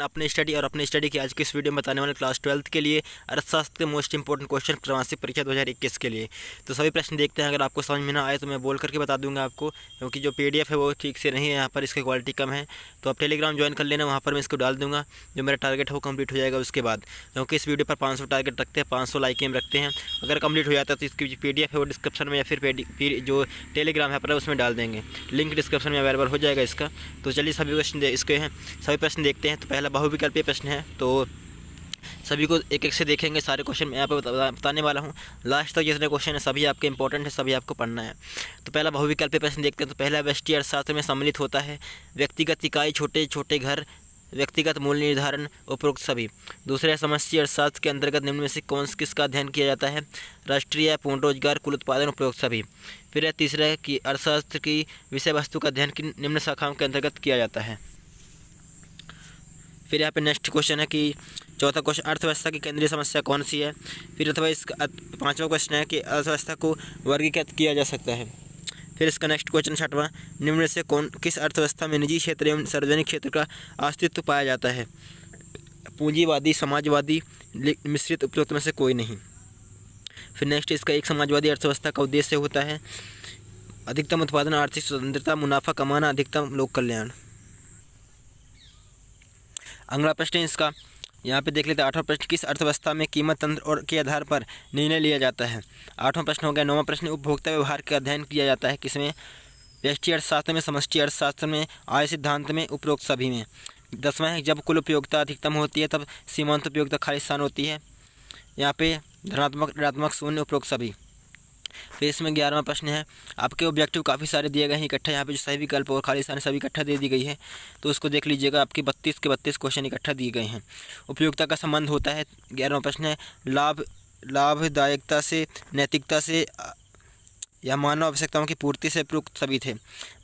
अपनी स्टडी और अपनी स्टडी की आज की इस वीडियो में बताने वाले क्लास 12th के लिए अर्थशास्त्र के मोस्ट इंपॉर्टेंट क्वेश्चन त्रैमासिक परीक्षा 2021 के लिए। तो सभी प्रश्न देखते हैं। अगर आपको समझ में ना आए तो मैं बोल करके बता दूंगा आपको, क्योंकि जो PDF है वो ठीक से नहीं है, यहाँ पर इसकी क्वालिटी कम है। तो आप टेलीग्राम ज्वाइन कर लेना, वहाँ पर मैं इसको डाल दूँगा। जो मेरा टारगेट है वो कंप्लीट हो जाएगा उसके बाद, क्योंकि इस वीडियो पर 500 टारगेट रखते हैं, 500 लाइक एम रखते हैं। अगर कंप्लीट हो जाता है तो इसकी PDF है वो डिस्क्रिप्शन में या फिर जो टेलीग्राम है पर उसमें डाल देंगे, लिंक डिस्क्रिप्शन में अवेलेबल हो जाएगा इसका। तो चलिए सभी क्वेश्चन इसके हैं, सभी प्रश्न देखते हैं। तो पहला बहुविकल्पीय प्रश्न है, तो सभी को एक एक से देखेंगे। सारे क्वेश्चन मैं यहाँ पर बताने वाला हूँ। लास्ट तक जितने क्वेश्चन है सभी आपके इंपॉर्टेंट है, सभी आपको पढ़ना है। तो पहला बहुविकल्पीय प्रश्न देखते हैं। तो पहला व्यष्टि अर्थशास्त्र में सम्मिलित होता है व्यक्तिगत इकाई, छोटे छोटे घर, व्यक्तिगत मूल्य निर्धारण, उपरोक्त सभी। दूसरा है समष्टि अर्थशास्त्र के अंतर्गत निम्न में से किसका अध्ययन किया जाता है? राष्ट्रीय पूर्ण रोजगार, कुल उत्पादन, उपरोक्त सभी। फिर है तीसरा है कि अर्थशास्त्र की विषय वस्तु का अध्ययन किन निम्न शाखाओं के अंतर्गत किया जाता है। फिर यहाँ पे नेक्स्ट क्वेश्चन है कि चौथा क्वेश्चन, अर्थव्यवस्था की केंद्रीय समस्या कौन सी है? फिर अथवा इसका पाँचवा क्वेश्चन है कि अर्थव्यवस्था को वर्गीकृत किया जा सकता है। फिर इसका नेक्स्ट क्वेश्चन छठवां, निम्न में से किस अर्थव्यवस्था में निजी क्षेत्र एवं सार्वजनिक क्षेत्र का अस्तित्व पाया जाता है? पूंजीवादी, समाजवादी, मिश्रित, उपरोक्त में से कोई नहीं। फिर नेक्स्ट इसका एक समाजवादी अर्थव्यवस्था का उद्देश्य होता है अधिकतम उत्पादन, आर्थिक स्वतंत्रता, मुनाफा कमाना, अधिकतम लोक कल्याण। अगला प्रश्न इसका यहाँ पे देख लेते हैं। आठवां प्रश्न, किस अर्थव्यवस्था में कीमत तंत्र और के आधार पर निर्णय लिया जाता है? आठवां प्रश्न हो गया। नौवां प्रश्न, उपभोक्ता व्यवहार का अध्ययन किया जाता है किसमें? व्यष्टि अर्थशास्त्र में, समष्टि अर्थशास्त्र में, आय सिद्धांत में, उपरोक्त सभी में। 10वां है, जब कुल उपयोगिता अधिकतम होती है तब सीमांत उपयोगिता खाली स्थान होती है। यहाँ पे धनात्मक, ऋणात्मक, शून्य, उपरोक्त सभी। फिर इसमें 11वां प्रश्न है, आपके ऑब्जेक्टिव काफ़ी सारे दिए गए हैं इकट्ठा, यहाँ पे जो सही विकल्प और खाली स्थान सभी इकट्ठा दे दी गई है, तो उसको देख लीजिएगा। आपके 32 के 32 क्वेश्चन इकट्ठा दिए गए हैं। उपयोगिता का संबंध होता है। 11वां प्रश्न है, लाभदायकता से, नैतिकता से या मानव आवश्यकताओं की पूर्ति से उपयुक्त सभी थे।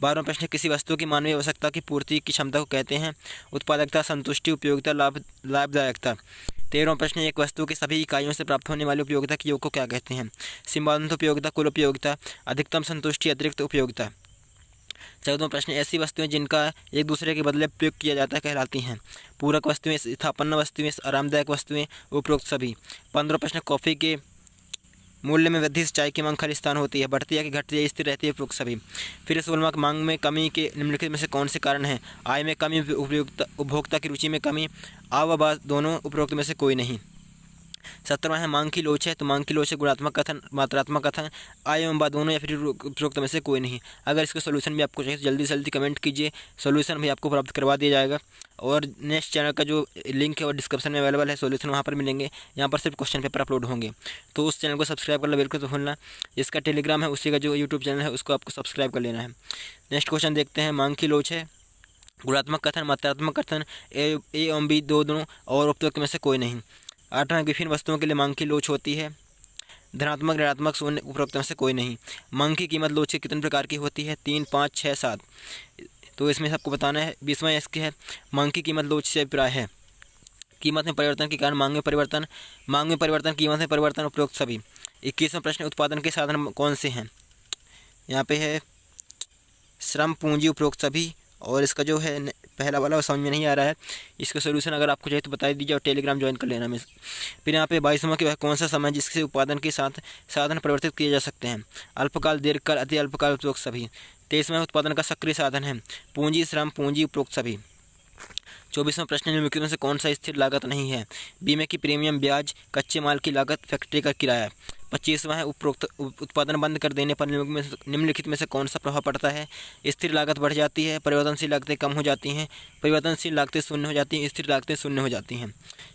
12वां प्रश्न, किसी वस्तु की मानवीय आवश्यकता की पूर्ति की क्षमता को कहते हैं? उत्पादकता, संतुष्टि, उपयोगिता, लाभदायकता। 13वां प्रश्न, एक वस्तु की सभी इकाइयों से प्राप्त होने वाली उपयोगिता के योग को क्या कहते हैं? सीमांत उपयोगिता, कुल उपयोगिता, अधिकतम संतुष्टि, अतिरिक्त उपयोगिता। 14वां प्रश्न, ऐसी वस्तुएं जिनका एक दूसरे के बदले उपयोग किया जाता है कहलाती हैं? पूरक वस्तुएं, स्थापन्न वस्तुएं, आरामदायक वस्तुएं, उपरोक्त सभी। 15वां प्रश्न, कॉफ़ी के मूल्य में वृद्धि से चाय की मांग खाली स्थान होती है? बढ़ती है कि घटती है, स्थिर रहती है, उपरोक्त सभी। फिर 16वां, मांग में कमी के निम्नलिखित में से कौन से कारण हैं? आय में कमी, उपभोक्ता की रुचि में कमी, आवाबाद दोनों, उपरोक्त में से कोई नहीं। 17वां है, मांग की लोच है, तो मांग की लोच है गुणात्मक कथन, मात्रात्मक कथन, आय एवं बात दोनों, या फिर उपरोक्त में से कोई नहीं। अगर इसका सोल्यूशन भी आपको चाहिए तो जल्दी से जल्दी कमेंट कीजिए, सोल्यूशन भी आपको प्राप्त करवा दिया जाएगा। और नेक्स्ट चैनल का जो लिंक है वो डिस्क्रिप्शन में अवेलेबल है, सोल्यूशन वहाँ पर मिलेंगे। यहाँ पर सिर्फ क्वेश्चन पेपर अपलोड होंगे, तो उस चैनल को सब्सक्राइब करना बिल्कुल तो भूलना। इसका टेलीग्राम है, उसी का जो यूट्यूब चैनल है उसको आपको सब्सक्राइब कर लेना है। नेक्स्ट क्वेश्चन देखते हैं। मांग की लोच है, गुणात्मक कथन, मात्रात्मक कथन, ए एवं बी दोनों, और उपरोक्त में से कोई नहीं। 8वां, विभिन्न वस्तुओं के लिए मांग की लोच होती है? धनात्मक, ऋणात्मक, शून्य, उपरोक्त में से कोई नहीं। मांग की कीमत लोच कितने प्रकार की होती है? 3, 5, 6, 7। तो इसमें सबको बताना है। 20वां इसकी है, मांग की कीमत लोच से अभिप्राय है? कीमत में परिवर्तन के कारण मांग में परिवर्तन, मांग में परिवर्तन, कीमत में परिवर्तन, उपरोक्त सभी। 21वां प्रश्न, उत्पादन के साधन कौन से हैं? यहाँ पे है श्रम, पूंजी, उपरोक्त सभी। और इसका जो है पहला वाला वो समझ में नहीं आ रहा है, इसका सोल्यूशन अगर आपको चाहिए तो बता दीजिए और टेलीग्राम ज्वाइन कर लेना। फिर यहाँ पे 22वां कि वह कौन सा समय जिससे उत्पादन के साथ साधन परिवर्तित किए जा सकते हैं? अल्पकाल, दीर्घकाल, अति अल्पकाल, उपरोक्त सभी। 23वां, उत्पादन का सक्रिय साधन है? पूंजी, श्रम, पूंजी, उपरोक्त सभी। 24वां प्रश्न, निम्नलिखित में से कौन सा स्थिर लागत नहीं है? बीमे की प्रीमियम, ब्याज, कच्चे माल की लागत, फैक्ट्री का किराया। 25वां है, उपरोक्त उत्पादन बंद कर देने पर निम्नलिखित में से कौन सा प्रभाव पड़ता है? स्थिर लागत बढ़ जाती है, परिवर्तनशील लागतें कम हो जाती हैं, परिवर्तनशील लागतें शून्य हो जाती हैं, स्थिर लागतें शून्य हो जाती हैं।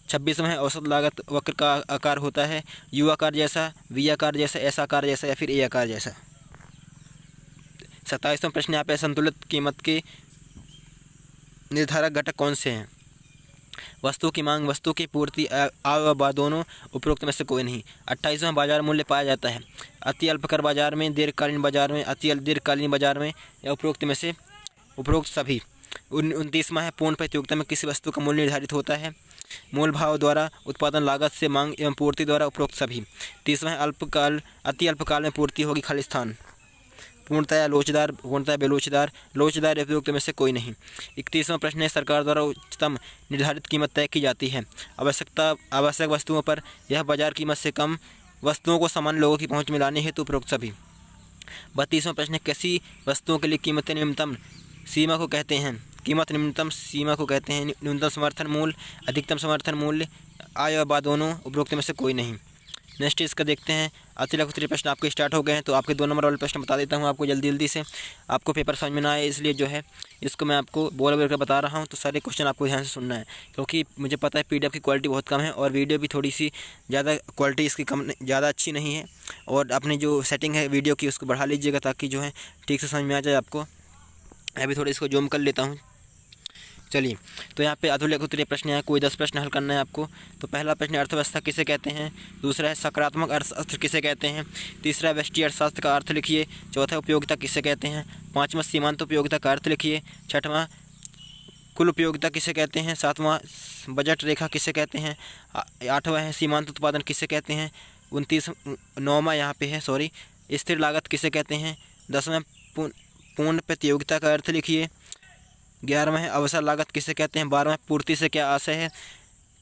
26वां है, औसत लागत वक्र का आकार होता है? यू आकार जैसा, वी आकार जैसा, एस आकार जैसा, या फिर ए आकार जैसा। 27वां प्रश्न यहाँ पे, संतुलित कीमत के निर्धारक घटक कौन से हैं? वस्तु की मांग, वस्तु की पूर्ति, आय व बा दोनों, उपरोक्त में से कोई नहीं। 28वां, बाजार मूल्य पाया जाता है? अति अल्पकर बाजार में, दीर्घकालीन बाजार में, अति दीर्घकालीन बाजार में, या उपरोक्त में से उपरोक्त सभी। 29वां है, पूर्ण प्रतियोगिता में किसी वस्तु का मूल्य निर्धारित होता है? मूल भाव द्वारा, उत्पादन लागत से, मांग एवं पूर्ति द्वारा, उपरोक्त सभी। 30वां है, अति अल्पकाल में पूर्ति होगी खाली स्थान? पूर्णतया लोचदार, पूर्णतया बेलोचदार, लोचदार या उपयुक्त में से कोई नहीं। 31वां प्रश्न है, सरकार द्वारा उच्चतम निर्धारित कीमत तय की जाती है आवश्यक वस्तुओं पर यह बाजार कीमत से कम वस्तुओं को सामान्य लोगों की पहुंच में लाने हेतु उपरोक्त सभी। 32वां प्रश्न है, कैसी वस्तुओं के लिए कीमत न्यूनतम सीमा को कहते हैं? कीमत न्यूनतम सीमा को कहते हैं न्यूनतम समर्थन मूल्य, अधिकतम समर्थन मूल्य, आय और बा दोनों, उपरोक्त में से कोई नहीं। नेक्स्ट इसका देखते हैं। अतिरिक्त उत्तरीय प्रश्न आपके स्टार्ट हो गए हैं, तो आपके 2 नंबर वाले प्रश्न बता देता हूँ आपको जल्दी से। आपको पेपर समझ में ना आए इसलिए जो है इसको मैं आपको बोल कर बता रहा हूँ, तो सारे क्वेश्चन आपको ध्यान से सुनना है, क्योंकि मुझे पता है PDF की क्वालिटी बहुत कम है और वीडियो भी थोड़ी सी ज़्यादा क्वालिटी इसकी ज़्यादा अच्छी नहीं है। और अपनी जो सेटिंग है वीडियो की उसको बढ़ा लीजिएगा ताकि जो है ठीक से समझ में आ जाए आपको। अभी थोड़ा इसको जूम कर लेता हूँ। चलिए, तो यहाँ पे अधोलेख उत्तरीय प्रश्न है, कोई 10 प्रश्न हल करना है आपको। तो पहला प्रश्न, अर्थव्यवस्था किसे कहते हैं? दूसरा है सकारात्मक अर्थशास्त्र किसे कहते हैं? तीसरा, व्यष्टि अर्थशास्त्र का अर्थ लिखिए। चौथा, उपयोगिता किसे कहते हैं? पाँचवां, सीमांत उपयोगिता का अर्थ लिखिए। छठवां, कुल उपयोगिता किसे कहते हैं? सातवां, बजट रेखा किसे कहते हैं? आठवां है सीमांत उत्पादन किसे कहते हैं? 9वां यहाँ पे है स्थिर लागत किसे कहते हैं? 10वां, पूर्ण प्रतियोगिता का अर्थ लिखिए। 11वां है अवसर लागत किसे कहते हैं? 12वां, पूर्ति से क्या आशय है?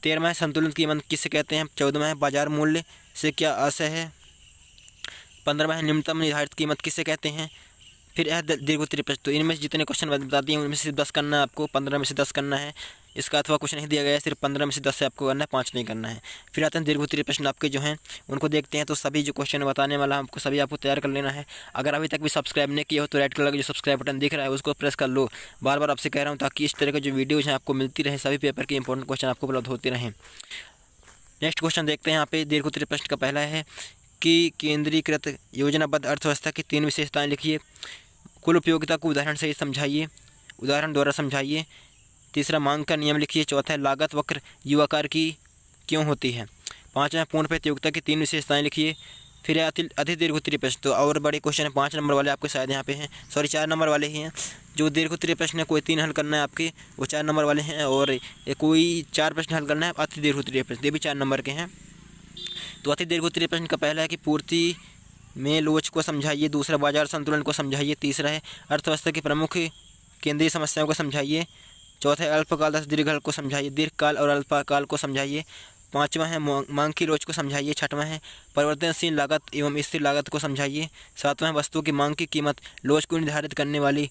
13वां, संतुलित कीमत किसे कहते हैं? 14वां, बाजार मूल्य से क्या आशय है? 15वां, न्यूनतम निर्धारित कीमत किसे कहते हैं? फिर है दीर्घ उत्तरीय प्रश्न। तो इनमें से जितने क्वेश्चन बताती हैं उनमें से 10 करना है आपको, 15 में से 10 करना है। इसका अथवा कुछ नहीं दिया गया है, सिर्फ 15 में से 10 से आपको करना है, 5 नहीं करना है। फिर आते हैं दीर्घ उत्तरीय प्रश्न आपके जो हैं उनको देखते हैं। तो सभी जो क्वेश्चन बताने वाला हमको सभी आपको तैयार कर लेना है। अगर अभी तक भी सब्सक्राइब नहीं किया हो तो रेड कलर का जो सब्सक्राइब बटन दिख रहा है उसको प्रेस कर लो। बार बार आपसे कह रहा हूँ ताकि इस तरह के जो वीडियोज़ हैं आपको मिलती रहे, सभी पेपर के इंपॉर्टेंट क्वेश्चन आपको उपलब्ध होते रहें। नेक्स्ट क्वेश्चन देखते हैं। यहाँ पे दीर्घ उत्तरीय प्रश्न का पहला है कि केंद्रीकृत योजनाबद्ध अर्थव्यवस्था की 3 विशेषताएँ लिखिए। कुल उपयोगिता को उदाहरण से समझाइए, उदाहरण द्वारा समझाइए। तीसरा, मांग का नियम लिखिए। चौथा, लागत वक्र यू आकार की क्यों होती है? 5वां, पूर्ण प्रतियोगिता की 3 विशेषताएं लिखिए। फिर अति दीर्घ उत्तरीय प्रश्न, तो और बड़े क्वेश्चन है, 5 नंबर वाले आपके शायद यहाँ पे हैं, 4 नंबर वाले ही हैं। जो दीर्घ उत्तरीय प्रश्न है कोई 3 हल करना है आपके, वो 4 नंबर वाले हैं। और कोई 4 प्रश्न हल करना है अति दीर्घ उत्तरीय प्रश्न, ये भी 4 नंबर के हैं। तो अति दीर्घ उत्तरीय प्रश्न का पहला है कि पूर्ति में लोच को समझाइए। दूसरा, बाजार संतुलन को समझाइए। तीसरा है अर्थव्यवस्था की प्रमुख केंद्रीय समस्याओं को समझाइए। चौथा है अल्पकाल तथा दीर्घकाल को समझाइए, दीर्घकाल और अल्पकाल को समझाइए। 5वां है मांग की लोच को समझाइए। 6वां है परिवर्तनशील लागत एवं स्थिर लागत को समझाइए। 7वां है वस्तु की मांग की कीमत लोच को निर्धारित करने वाली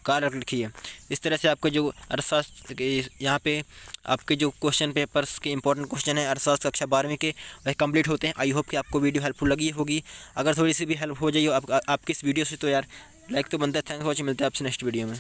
कारक लिखिए। इस तरह से आपके जो अर्थशास्त्र के यहाँ पे आपके जो क्वेश्चन पेपर्स के इंपॉर्टेंट क्वेश्चन है अर्थशास्त्र कक्षा 12वीं के वह कंप्लीट होते हैं। आई होप कि आपको वीडियो हेल्पफुल लगी होगी। अगर थोड़ी सी भी हेल्प हो जाए आपकी इस वीडियो से तो यार लाइक तो बनता है। थैंक्स फॉर वॉचिंग, मिलता है आपसे नेक्स्ट वीडियो में।